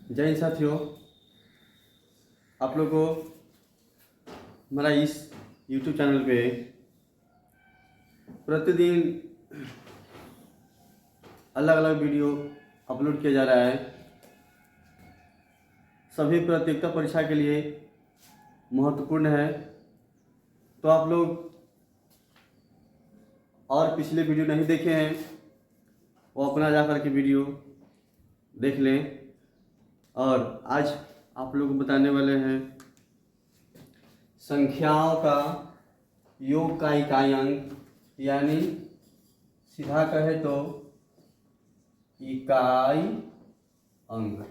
जय हिंद साथियों, आप लोग को हमारा इस YouTube चैनल पे प्रतिदिन अलग अलग वीडियो अपलोड किया जा रहा है। सभी प्रतियोगिता परीक्षा के लिए महत्वपूर्ण है। तो आप लोग और पिछले वीडियो नहीं देखे हैं वो अपना जा कर के वीडियो देख लें। और आज आप लोग को बताने वाले हैं संख्याओं का योग का इकाई अंक, यानी सीधा कहे तो इकाई अंक,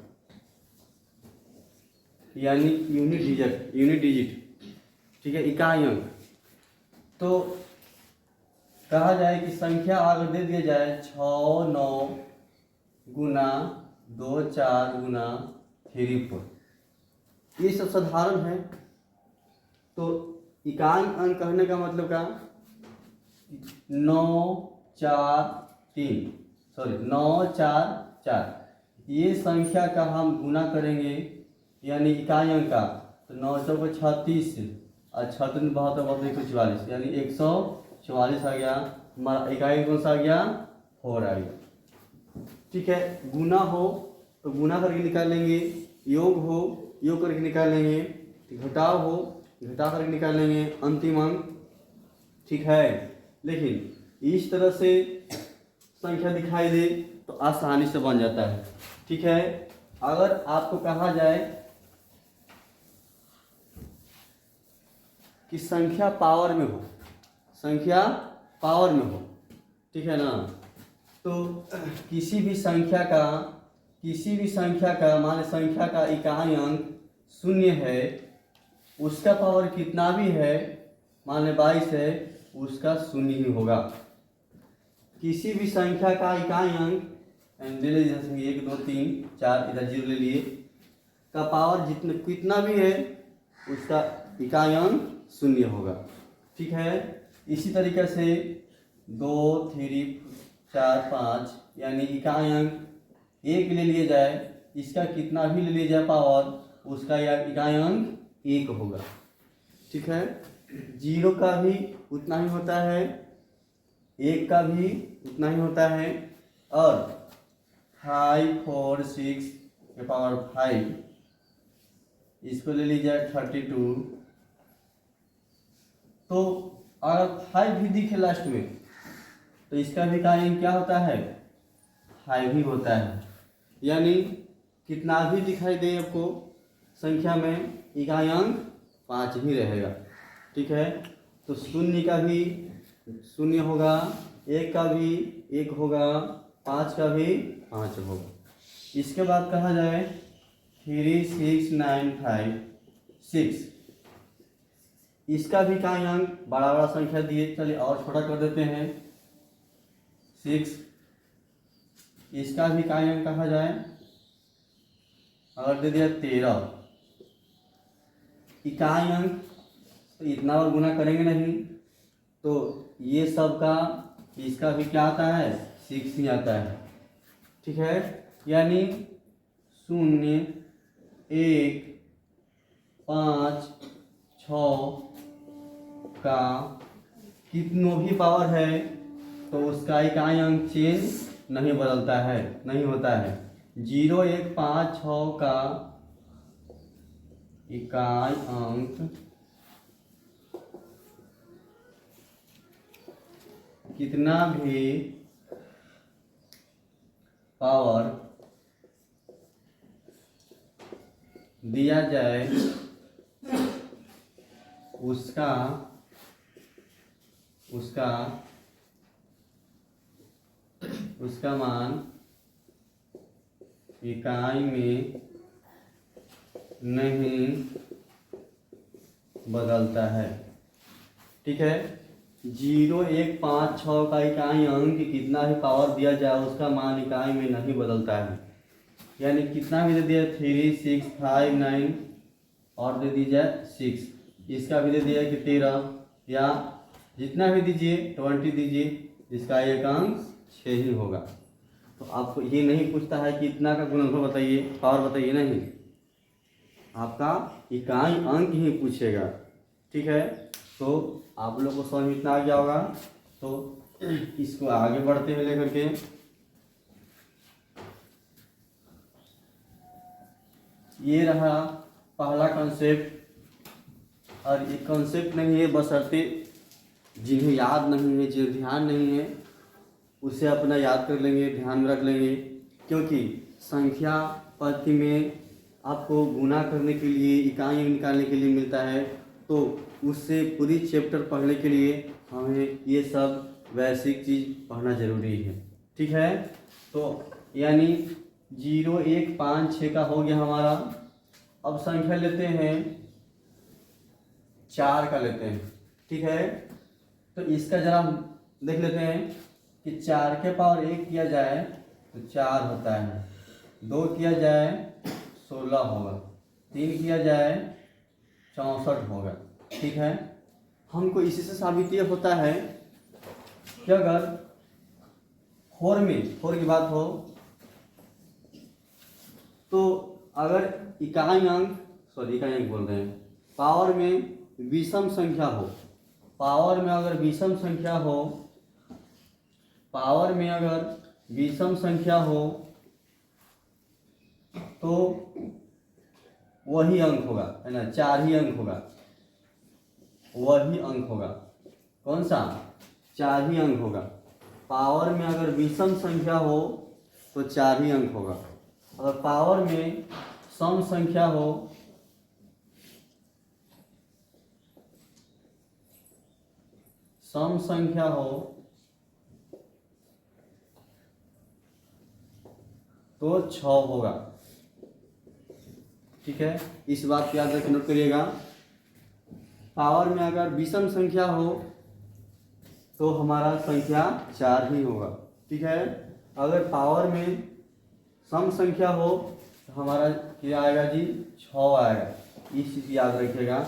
यानी यूनिट डिजिट। ठीक है, इकाई अंक। तो कहा जाए कि संख्या अगर दे दिया जाए 6 9 गुना 2 4 गुना 3 4, ये सब साधारण है। तो इकाई अंक कहने का मतलब का 9 4 4, ये संख्या का हम गुना करेंगे, यानी इकाई अंक का। तो 9 चौको 36 और 6 3 72 144, यानी 144 आ गया। हमारा इकाई कौन सा आ गया? 4 आ गया। ठीक है, गुना हो तो गुना करके निकाल लेंगे, योग हो योग करके निकाल लेंगे, घटाव हो घटा करके निकाल लेंगे अंतिम अंक। ठीक है, लेकिन इस तरह से संख्या दिखाई दे तो आसानी से बन जाता है। ठीक है, अगर आपको कहा जाए कि संख्या पावर में हो, ठीक है ना, तो किसी भी संख्या का मान संख्या का इकाई अंक 0 है, उसका पावर कितना भी है, मान ले 22 है, उसका 0 ही होगा। किसी भी संख्या का इकाई अंक ले लीजिए, 1 2 3 4, इधर 0 ले लिए, का पावर कितना भी है, उसका इकाई अंक 0 होगा। ठीक है, इसी तरीके से 2 3 4 5, यानी इकाई अंक 1 ले लिया जाए, इसका कितना भी ले लिया जाए पावर, उसका इकाई अंक 1 होगा। ठीक है, 0 का भी उतना ही होता है, 1 का भी उतना ही होता है, और 5 4 6 के पावर 5, इसको ले लीजिए 32। तो अगर 5 भी दिखे लास्ट में तो इसका भी इकाई अंक क्या होता है? 5 ही होता है। यानी कितना भी दिखाई दे आपको संख्या में, इकाई अंक 5 ही रहेगा। ठीक है, तो 0 का भी 0 होगा, 1 का भी 1 होगा, 5 का भी 5 होगा। इसके बाद कहा जाए 3 6 9 5 6, इसका भी इकाई अंक बड़ा बड़ा संख्या दिए, चलिए और छोटा कर देते हैं 6। इसका भी इकाई अंक कहा जाए, अगर दे दिया 13, इकाई अंक तो इतना और गुना करेंगे नहीं, तो ये सब का इसका भी क्या आता है? 6 ही आता है। ठीक है, यानी 0 1 5 6 का कितनों भी पावर है तो उसका इकाई अंक चेंज नहीं होता है। 0 1 5 6 का इकाई अंक कितना भी पावर दिया जाए, उसका मान इकाई में नहीं बदलता है। ठीक है, 0 1 5 6 का इकाई अंक कितना भी पावर दिया जाए, उसका मान इकाई में नहीं बदलता है। यानी कितना भी दे दिया 3 6 5 9, और दे दीजिए 6, इसका भी दे दिया कि 13, या जितना भी दीजिए 20 दीजिए, इसका एक अंक 6 ही होगा। तो आपको ये नहीं पूछता है कि इतना का गुणनफल बताइए, पावर बताइए, नहीं, आपका इकाई अंक ही पूछेगा। ठीक है, तो आप लोग को समझ में इतना आ गया होगा। तो इसको आगे बढ़ते हुए लेकर के ये रहा पहला कॉन्सेप्ट। और ये कॉन्सेप्ट नहीं है बशर्ते जिन्हें याद नहीं है, जिन्हें ध्यान नहीं है, उसे अपना याद कर लेंगे, ध्यान में रख लेंगे, क्योंकि संख्या पद्धति में आपको गुणा करने के लिए, इकाई निकालने के लिए मिलता है, तो उससे पूरी चैप्टर पढ़ने के लिए हमें ये सब बेसिक चीज़ पढ़ना जरूरी है। ठीक है, तो यानी 0, 1, 5, 6 का हो गया हमारा। अब संख्या लेते हैं 4 का लेते हैं। ठीक है, तो इसका जरा देख लेते हैं कि 4 के पावर 1 किया जाए तो 4 होता है, 2 किया जाए 16 होगा, 3 किया जाए 64 होगा। ठीक है, हमको इसी से साबित ये होता है कि अगर 4 की बात हो तो अगर इकाई अंक बोल रहे हैं, पावर में विषम संख्या हो, पावर में अगर विषम संख्या हो, पावर में अगर विषम संख्या हो तो वही अंक होगा, है ना, 4 ही अंक होगा, वही अंक होगा। कौन सा? 4 ही अंक होगा। पावर में अगर विषम संख्या हो तो 4 ही अंक होगा। अगर पावर में सम संख्या हो तो 6 होगा। ठीक है, इस बात को याद रखकर नोट करिएगा। पावर में अगर विषम संख्या हो तो हमारा संख्या 4 ही होगा। ठीक है, अगर पावर में सम संख्या हो तो हमारा क्या आएगा जी? 6 आएगा। इस चीज़ याद रखिएगा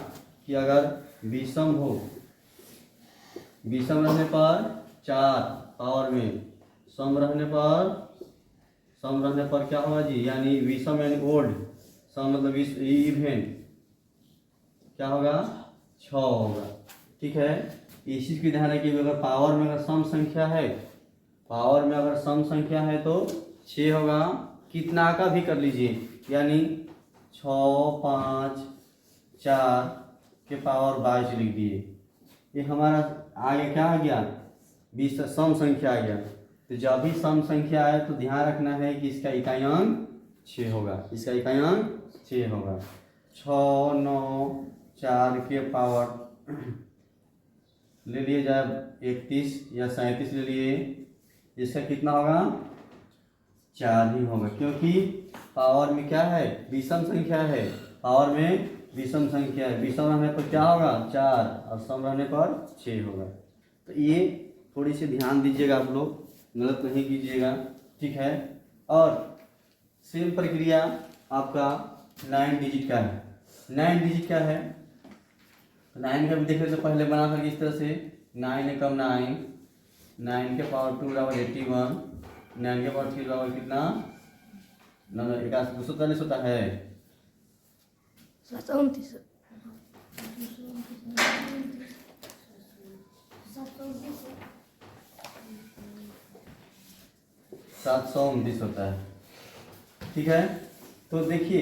कि अगर विषम हो, विषम रहने पर 4 पावर में, सम रहने पर क्या होगा जी? यानी विषम यानी ओड, सम मतलब इवेन, क्या होगा? 6 होगा। ठीक है, इस चीज़ की ध्यान रखिए। अगर पावर में अगर सम संख्या है, पावर में अगर सम संख्या है तो 6 होगा। कितना का भी कर लीजिए, यानी 6, 5, 4 के पावर 22 लिख दिए। ये हमारा आगे क्या आ गया? सम संख्या आ गया। तो जब भी सम संख्या आए तो ध्यान रखना है कि इसका इकाई अंक 6 होगा, इसका इकाई अंक 6 होगा। 6, 9, 4 के पावर ले लिए जाए 31 या 37 ले लिए, इसका कितना होगा? 4 ही होगा, क्योंकि पावर में क्या है? विषम संख्या है। पावर में विषम संख्या है, विषम रहने पर क्या होगा? 4, और सम रहने पर 6 होगा। तो ये थोड़ी सी ध्यान दीजिएगा, आप लोग गलत नहीं कीजिएगा। ठीक है, और सेम प्रक्रिया आपका 9 डिजिट का है। 9 डिजिट का है, 9 का भी देख लेते पहले बना करके इस तरह से। 9 एकम 9, 9 के पावर 2 बराबर 81, 9 के पावर 3 बराबर कितना? 240 होता है। 729 729 होता है। ठीक है, तो देखिए,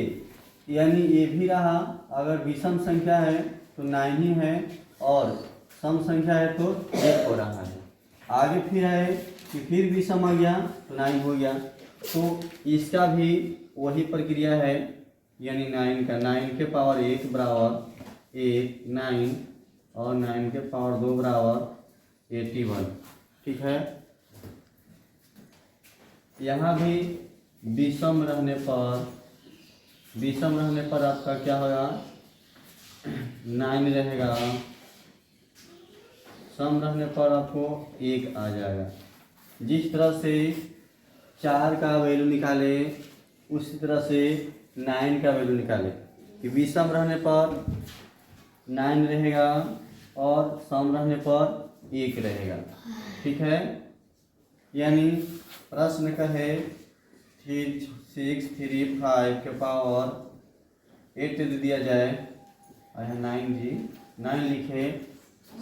यानी ये भी रहा, अगर विषम संख्या है तो 9 ही है, और सम संख्या है तो 1 हो रहा है। आगे फिर है कि फिर विषम आ गया तो 9 हो गया। तो इसका भी वही प्रक्रिया है, यानी 9 के पावर 1 बराबर 1, 9, और 9 के पावर 2 बराबर 81। ठीक है, यहाँ भी विषम रहने पर आपका क्या होगा? 9 रहेगा, सम रहने पर आपको 1 आ जाएगा। जिस तरह से 4 का वैल्यू निकाले उसी तरह से 9 का वैल्यू निकाले कि विषम रहने पर 9 रहेगा और सम रहने पर 1 रहेगा। ठीक है, यानी प्रश्न कहे 3 6 3 5 के पावर 8 दे दिया जाए, आया 9 जी, 9 लिखे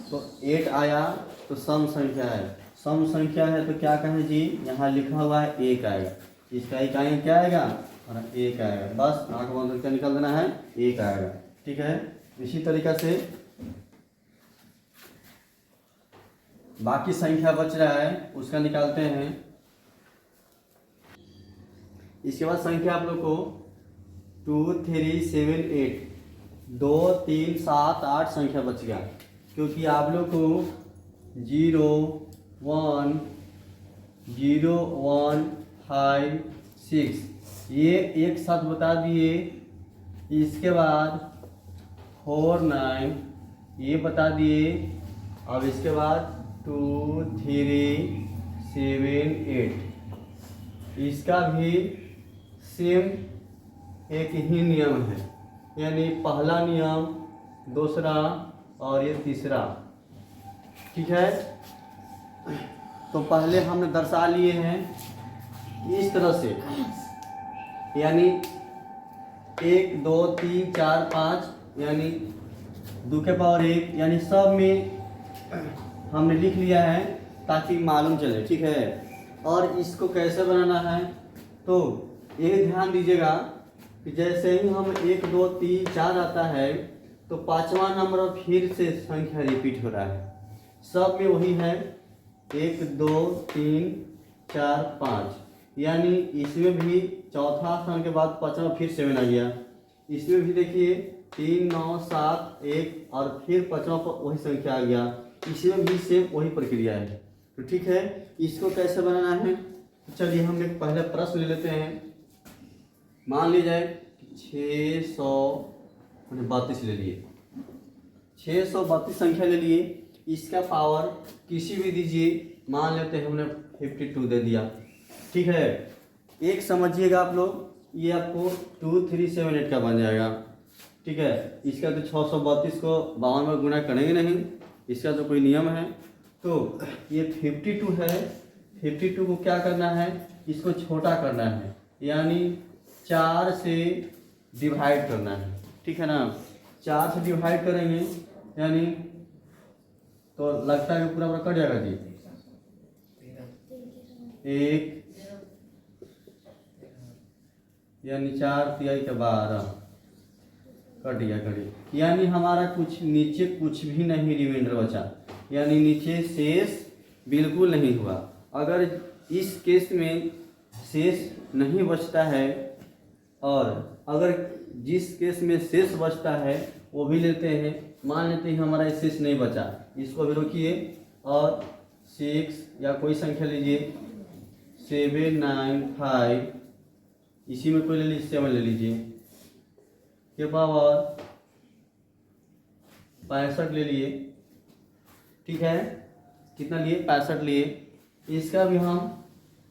तो 8 आया तो सम संख्या है, सम संख्या है तो क्या कहें जी, यहाँ लिखा हुआ है 1 आएगा, इसका इकाई क्या आएगा, और 1 आएगा, बस आंख बंद करके निकाल देना है, 1 आएगा। ठीक है, इसी तरीका से बाकी संख्या बच रहा है उसका निकालते हैं। इसके बाद संख्या आप लोग को 2 3 7 8 2 3 7 8 संख्या बच गया, क्योंकि आप लोग को 0 1 0 1 5 6 ये एक साथ बता दिए। इसके बाद 4 9 ये बता दिए। अब इसके बाद 2 3 7 8 इसका भी सेम एक ही नियम है, यानी पहला नियम, दूसरा और ये तीसरा। ठीक है, तो पहले हमने दर्शा लिए हैं इस तरह से, यानी 1 2 3 4 5 यानी 2 के पावर 1, यानी सब में हमने लिख लिया है ताकि मालूम चले। ठीक है, और इसको कैसे बनाना है तो ये ध्यान दीजिएगा कि जैसे ही हम 1 2 3 4 आता है तो 5वां नंबर फिर से संख्या रिपीट हो रहा है, सब में वही है 1 2 3 4 5, यानी इसमें भी चौथा स्थान के बाद 5वां फिर 7 आ गया। इसमें भी देखिए 3 9 7 1 और फिर 5वां पर वही संख्या आ गया, इसमें भी सेम वही प्रक्रिया है। तो ठीक है, इसको कैसे बनाना है, चलिए हम एक पहले प्रश्न ले लेते हैं। मान लीजिए 632 ले लिए, 632 संख्या ले लिए, इसका पावर किसी भी दीजिए, मान लेते हैं हमने 52 दे दिया। ठीक है, एक समझिएगा आप लोग, ये आपको 2 3 7 8 का बन जाएगा। ठीक है, इसका तो 632 को 52 में गुणा करेंगे नहीं, इसका तो कोई नियम है। तो ये 52 है, 52 को क्या करना है, इसको छोटा करना है, यानी 4 से डिवाइड करना है। ठीक है ना, 4 से डिवाइड करेंगे यानी तो लगता है कि पूरा पूरा कट जाएगा जी, 1 यानी 4 तिहाई के 12 कट गया, यानी हमारा कुछ नीचे कुछ भी नहीं रिमाइंडर बचा, यानी नीचे शेष बिल्कुल नहीं हुआ। अगर इस केस में शेष नहीं बचता है, और अगर जिस केस में शेष बचता है वो भी लेते हैं, मान लेते हैं हमारा शेष नहीं बचा, इसको भी रोकिए और 6 या कोई संख्या लीजिए, 7 9 5, इसी में कोई ले लीजिए, 7 ले लीजिए, के पावर 65 ले लिए। ठीक है, कितना लिए, 65 लिए। इसका भी हम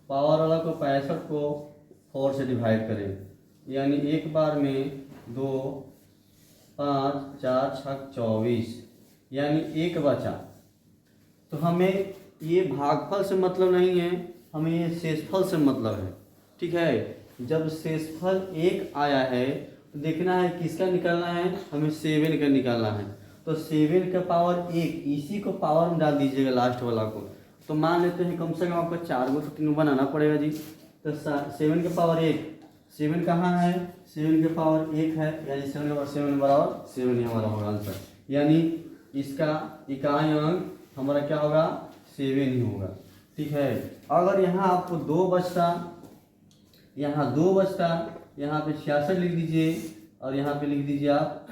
पावर वाला को 65 को 4 से डिवाइड करें, यानी एक बार में 2 5 4 6 24, यानी 1 बचा। तो हमें ये भागफल से मतलब नहीं है, हमें ये शेषफल से मतलब है। ठीक है, जब शेषफल 1 आया है तो देखना है किसका निकालना है, हमें 7 का निकालना है। तो 7 का पावर 1, इसी को पावर में डाल दीजिएगा लास्ट वाला को। तो मान लेते हैं कम से कम आपको 4 को तो 3 बनाना पड़ेगा जी। तो 7 के पावर 1, 7 कहाँ है, 7 के पावर 1 है, यानी 7 बराबर 7 ही हमारा होगा आंसर, यानी इसका इकाई अंक हमारा क्या होगा, 7 ही होगा। ठीक है, अगर यहाँ आपको 2 बचता, यहाँ 2 बचता, यहाँ पे 66 लिख दीजिए और यहाँ पे लिख दीजिए आप,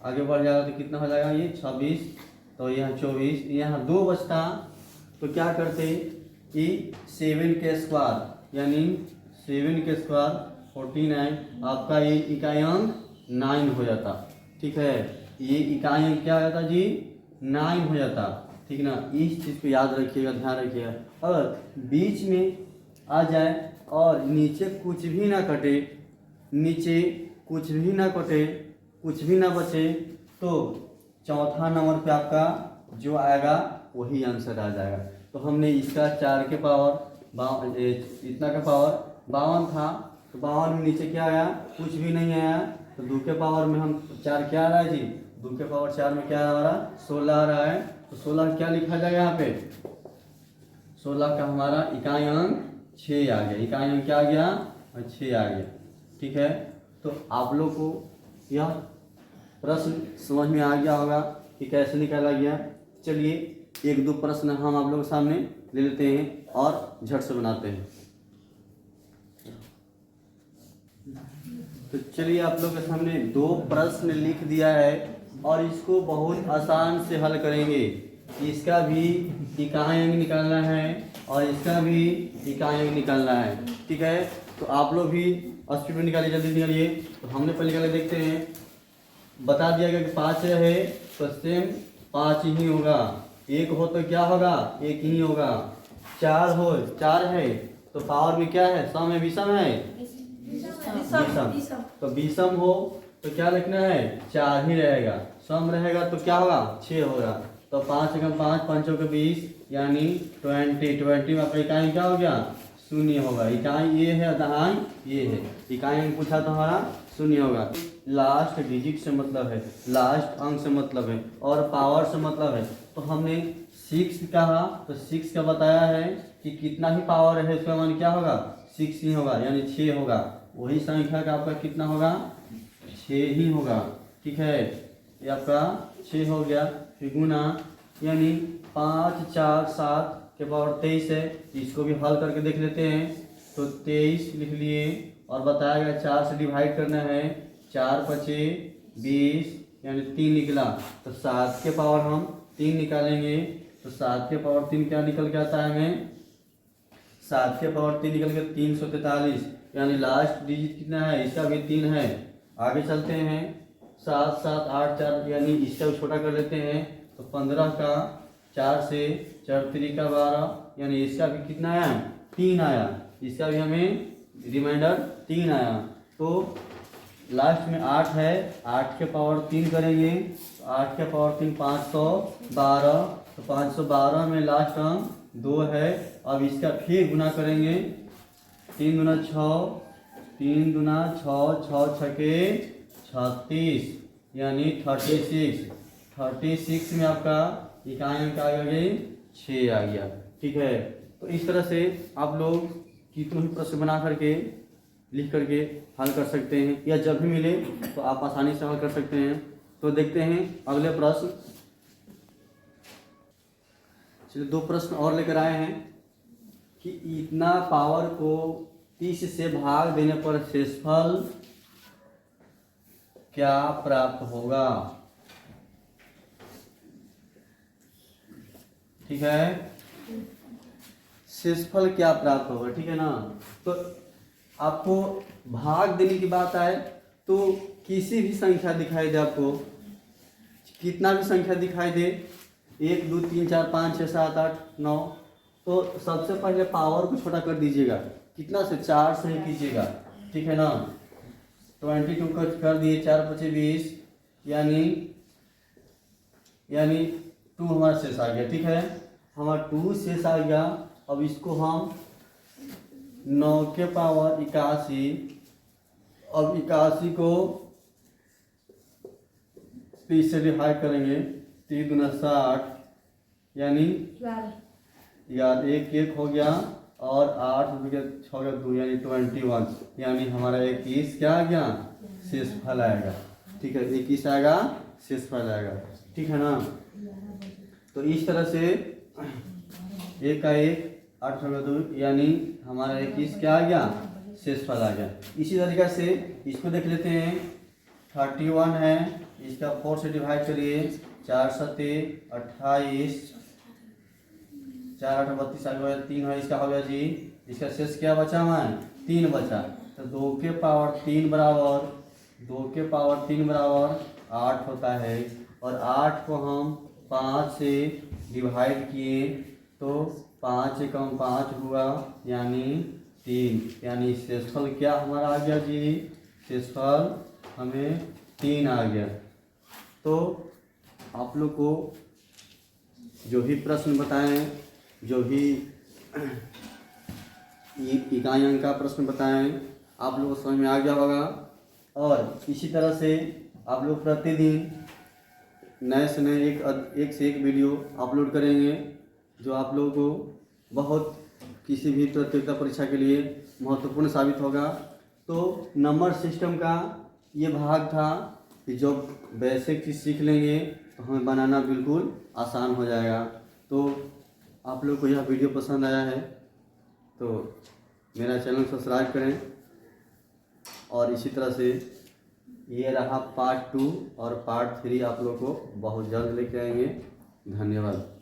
आगे बढ़ जाएगा तो कितना हो जाएगा ये 26, तो यहाँ 24, यहाँ 2 बचता तो क्या करते कि 7 के स्क्वायर, यानी 7 के स्क्वायर 49, आपका ये इकाई अंक 9 हो जाता। ठीक है, ये इकाई अंक क्या हो जाता जी, 9 हो जाता। ठीक ना, इस चीज़ को याद रखिएगा, ध्यान रखिएगा। अगर बीच में आ जाए और नीचे कुछ भी ना कटे, नीचे कुछ भी ना कटे, कुछ भी ना बचे, तो चौथा नंबर पे आपका जो आएगा वही आंसर आ जाएगा। तो हमने इसका 4 के पावर इतना का पावर 52 था, तो 52 में नीचे क्या आया, कुछ भी नहीं आया। तो 2 के पावर में हम 4 क्या आ रहा है जी, 2 के पावर 4 में क्या आ रहा है, 16 आ रहा है। तो 16 क्या लिखा जाएगा यहाँ पे, 16 का हमारा इकाई अंक 6 आ गया। इकाई अंक क्या आ गया, 6 आ गया। ठीक है, तो आप लोग को यह प्रश्न समझ में आ गया होगा कि कैसे निकाला गया। चलिए 1-2 प्रश्न हम आप लोगों के सामने ले लेते हैं और झट से बनाते हैं। तो चलिए आप लोग के सामने 2 प्रश्न लिख दिया है और इसको बहुत आसान से हल करेंगे। इसका भी इकाई अंक निकालना है और इसका भी इकाई अंक निकालना है। ठीक है, तो आप लोग भी स्पीड में निकालिए, जल्दी निकालिए। तो हमने पहले निकाले, देखते हैं। बता दिया गया कि 5 है तो सेम 5 ही होगा। 1 हो तो क्या होगा, 1 ही होगा। 4 हो, 4 है तो पावर में क्या है, सम है विषम है, विषम। तो विषम हो तो क्या लिखना है, 4 ही रहेगा। सम रहेगा तो क्या होगा, 6 होगा। तो 5 एकम 5, 5 के 20 यानी 20 में आपका इकाई क्या हो गया, 0 होगा। इकाई ये है, दहाई ये है। इकाई अंक पूछा तो हमारा 0 होगा। लास्ट डिजिट से मतलब है, लास्ट अंक से मतलब है और पावर से मतलब है। तो हमने 6 कहा तो 6 का बताया है कि कितना ही पावर है उसका मान क्या होगा, 6 ही होगा यानी 6 होगा। वही संख्या का आपका कितना होगा, 6 ही होगा। ठीक है, ये आपका 6 हो गया। फिर गुना यानी 5, 4, 7 के पावर 23 है। इसको भी हल करके देख लेते हैं। तो 23 लिख लिए और बताया गया 4 से डिवाइड करना है। 4 पचे 20 यानी 3 निकला। तो 7 के पावर हम 3 निकालेंगे। तो 7 के पावर 3 क्या निकल के आता है हमें, 7 के पावर 3 निकल के 343 यानी लास्ट डिजिट कितना है, इसका भी 3 है। आगे चलते हैं, 7, 7, 8, 4 यानी इसका भी छोटा कर लेते हैं। तो 15 का 4 से 4 3 का 12 यानी इसका भी कितना आया, 3 आया। इसका भी हमें रिमाइंडर 3 आया। तो लास्ट में 8 है, 8 के पावर 3 करेंगे। 8 के पावर 3 512। तो 512 में लास्ट अंक 2 है। अब इसका फिर गुना करेंगे। 3 दूना 6, 3 दूना 6, 6 छके 36 यानी 36 में आपका इकाई अंक आ गया 6 आ गया। ठीक है, तो इस तरह से आप लोग कितने भी प्रश्न बना करके लिख करके हल कर सकते हैं, या जब भी मिले तो आप आसानी से हल कर सकते हैं। तो देखते हैं अगले प्रश्न। चलिए 2 प्रश्न और लेकर आए हैं कि इतना पावर को 30 से भाग देने पर शेषफल क्या प्राप्त होगा। ठीक है, शेषफल क्या प्राप्त होगा, ठीक है ना। तो आपको भाग देने की बात आए तो किसी भी संख्या दिखाई दे, आपको कितना भी संख्या दिखाई दे, 1 2 3 4 5 6 7 8 9, तो सबसे पहले पावर को छोटा कर दीजिएगा। कितना से, 4 से ही कीजिएगा। ठीक है ना। 22 को कर दिए, 4 5 20 यानी 2 हमारा शेष आ गया। ठीक है, हमारा 2 शेष आ गया। अब इसको हम 9 के पावर 81, अब 81 को 30 से डिवाइड करेंगे। 3 दूना 60 यानी 1 हो गया और 8 6 गया 2 यानी 21 यानी हमारा 21 क्या आ गया, शेषफल आएगा। ठीक है, 21 आएगा, शेषफल आएगा। ठीक है ना। तो इस तरह से 1 का 1 8 का 2 यानी हमारा 21 क्या आ गया, शेषफल आ गया। इसी तरीके से इसको देख लेते हैं। 31 है, इसका 4 से डिवाइड करिए। 4 7 28, 4 8 32 आ गया। 3 है, इसका हो गया जी, इसका शेष क्या बचा हमारा, 3 बचा। तो 2 के पावर 3 बराबर 2 के पावर 3 बराबर 8 होता है। और 8 को हम 5 से डिवाइड किए तो 5 एकम 5 हुआ यानी 3, यानी शेषफल क्या हमारा आ गया जी, शेषफल हमें 3 आ गया। तो आप लोग को जो भी प्रश्न बताएं, जो भी ये इकाई अंक का प्रश्न बताएं, आप लोगों को समझ में आ गया होगा। और इसी तरह से आप लोग प्रतिदिन नए से नए एक से एक वीडियो अपलोड करेंगे, जो आप लोगों को बहुत किसी भी प्रतियोगिता परीक्षा के लिए महत्वपूर्ण साबित होगा। तो नंबर सिस्टम का ये भाग था कि जब बेसिक चीज़ सीख लेंगे तो हमें बनाना बिल्कुल आसान हो जाएगा। तो आप लोग को यह वीडियो पसंद आया है तो मेरा चैनल सब्सक्राइब करें। और इसी तरह से ये रहा पार्ट 2 और पार्ट 3 आप लोग को बहुत जल्द लेके आएंगे। धन्यवाद।